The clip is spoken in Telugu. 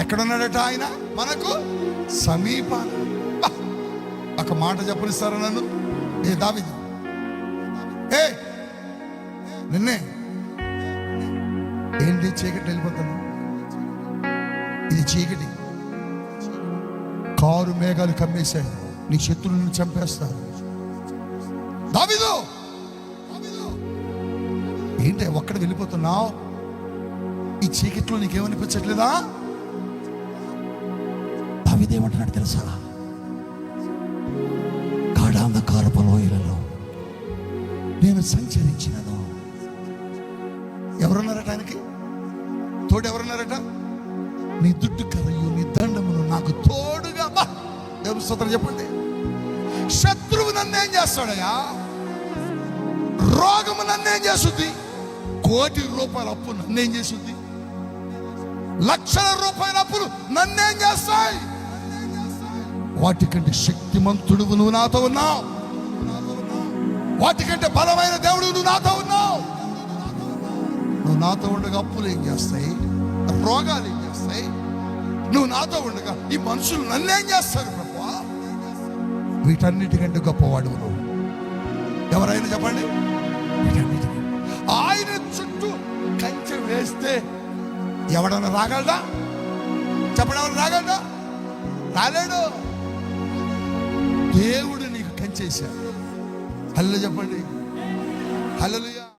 ఎక్కడున్నాడట ఆయన? మనకు సమీపాన. ఒక మాట చెప్పనిస్తారా నన్ను? ఏ దావీదు, ఏ నిన్నే ఏంటి చీకటి వెళ్ళిపోతాను, ఇది చీకటి, కారు మేఘాలు కమ్మేశాయి, నీ శత్రువులను చంపేస్తారు. దావీదు ఏంటి ఒక్కడ వెళ్ళిపోతున్నావు? ఈ చీకట్లో నీకేమనిపించట్లేదా? దావీదేమంటున్నాడు తెలుసా? గాఢాంధకారపు లోయలలో నేను సంచరించినను. ఎవరున్నారట ఆయనకి తోడు? ఎవరున్నారట? నీ దుడ్డు కర్రయు నీ దండమును నాకు తోడుగా. దేవుని స్తోత్రం చెప్పండి. శత్రువు నన్నేం చేస్తాడయ్యా? రోగము నన్నేం చేస్తుంది? కోటి రూపాయల అప్పు నన్నేం చేస్తుంది? లక్షల రూపాయల అప్పులు నన్నేం చేస్తాయి? వాటికంటే శక్తిమంతుడు నువ్వు నాతో ఉన్నావు. వాటికంటే బలమైన దేవుడు నువ్వు నాతో ఉన్నావు. నువ్వు నాతో ఉండగా అప్పులు ఏం చేస్తాయి? రోగాలు ఏం చేస్తాయి? నువ్వు నాతో ఉండగా ఈ మనుషులు నన్నేం చేస్తారు ప్రభువా? వీటన్నిటికంటే గొప్పవాడు నువ్వు. ఎవరైనా చెప్పండి. ఆయన చుట్టూ కంచె వేస్తే ఎవడన్నా రాగలడా? చెప్పడం ఎవరు రాగలడా? రాలేడు. దేవుడు నీకు కంచేశాడు. హల్లెలూయా చెప్పండి. హల్లెలూయా.